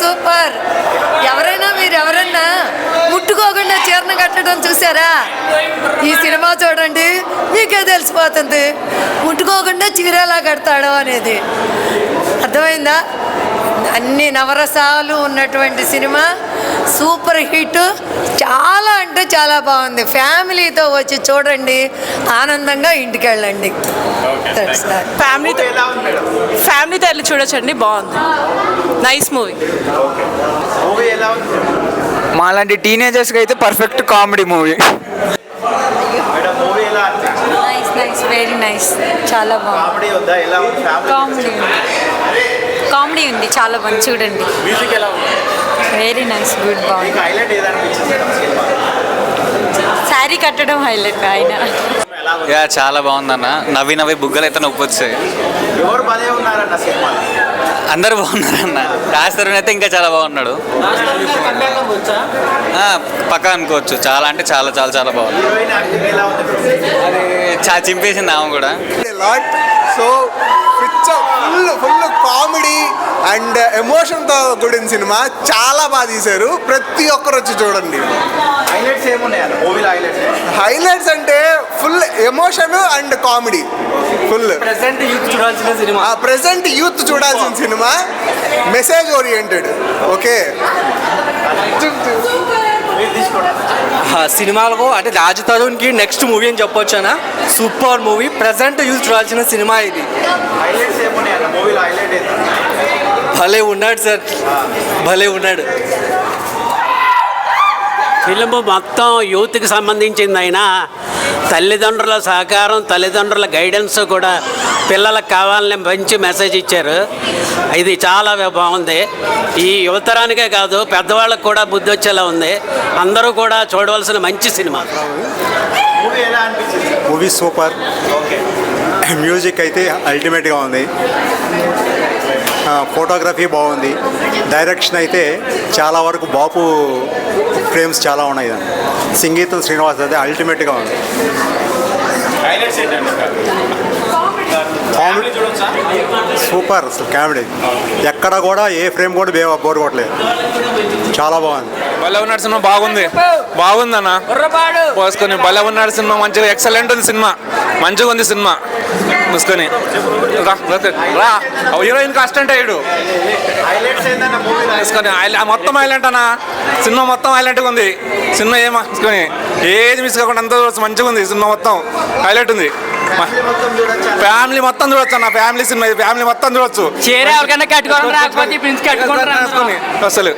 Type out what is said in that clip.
Super. ఎవరైనా ముట్టుకోకుండా చీరను కట్టడం చూసారా? ఈ సినిమా చూడండి, మీకే తెలిసిపోతుంది ముట్టుకోకుండా చీర ఎలా కడతాడో అనేది. అర్థమైందా? అన్ని నవరసాలు ఉన్నటువంటి సినిమా, సూపర్ హిట్. చాలా అంటే చాలా బాగుంది. ఫ్యామిలీతో వచ్చి చూడండి, ఆనందంగా ఇంటికి వెళ్ళండి. ఫ్యామిలీతో వెళ్ళి చూడొచ్చండి, బాగుంది. Nice movie. మాలాంటి టీనేజర్స్కి అయితే perfect comedy movie. Very nice, చాలా బాగుంది. కామెడీ ఉంది, చాలా బాగుంది. చూడండి. వెరీ నైస్, గుడ్, బాగుంది. శారీ కట్టడం హైలైట్. ఆయన చాలా బాగుందన్న. నవ్వి బుగ్గలు అయితే నొప్పి వచ్చాయి. అందరు బాగున్నారన్న. రాజతరుణ్ అయితే ఇంకా చాలా బాగున్నాడు. పక్కా అనుకోవచ్చు. చాలా అంటే చాలా చాలా చాలా బాగుంది. అది చాలా చింపేసింది ఆమె కూడా. సో ఫుల్ కామెడీ అండ్ ఎమోషన్తో కూడిన సినిమా. చాలా బాగా తీశారు. ప్రతి ఒక్కరు వచ్చి చూడండి. హైలైట్స్ అంటే full emotion and comedy. Full present youth చూడాల్సిన సినిమా. Message oriented. ఓకే, సినిమాలకు అంటే రాజ్ తరుణ్కి నెక్స్ట్ మూవీ అని చెప్పొచ్చానా. Super movie. ప్రెసెంట్ యూజ్ చూడాల్సిన సినిమా ఇది. భలే ఉన్నాడు సార్, భలే ఉన్నాడు. ఫిల్మ్ మొత్తం యూత్కి సంబంధించింది. అయినా తల్లిదండ్రుల సహకారం, తల్లిదండ్రుల గైడెన్స్ కూడా పిల్లలకు కావాలని మంచి మెసేజ్ ఇచ్చారు. ఇది చాలా బాగుంది. ఈ యువతరానికే కాదు, పెద్దవాళ్ళకు కూడా బుద్ధి వచ్చేలా ఉంది. అందరూ కూడా చూడవలసిన మంచి సినిమా. Movie super. మ్యూజిక్ అయితే అల్టిమేట్గా ఉంది. ఫోటోగ్రఫీ బాగుంది. డైరెక్షన్ అయితే చాలా వరకు బాపు ఫ్రేమ్స్ చాలా ఉన్నాయి. సంగీతం శ్రీనివాస్ అయితే అల్టిమేట్గా ఉంది. Super comedy. ఎక్కడ కూడా ఏ ఫ్రేమ్ కూడా బోర్ కొట్టలేదు. చాలా బాగుంది. భలే ఉన్నాడు సినిమా. బాగుందన్న. పోసుకొని భలే ఉన్నాడు సినిమా. మంచిగా ఎక్సలెంట్ ఉంది సినిమా. మంచిగా ఉంది సినిమా. మూసుకొని రా. హీరోయిన్ అసిస్టెంట్ అయ్యాడు. మూసుకొని మొత్తం హైలైట్ అన్న. సినిమా మొత్తం హైలైట్గా ఉంది. సినిమా మూసుకొని ఏది మిస్ కాకుండా అంత మంచిగా ఉంది. సినిమా మొత్తం హైలైట్ ఉంది. ఫ్యామిలీ మొత్తం చూడొచ్చు అన్న. ఫ్యామిలీ సినిమా ఇది. ఫ్యామిలీ మొత్తం చూడొచ్చు. కట్టుకోవడం అసలు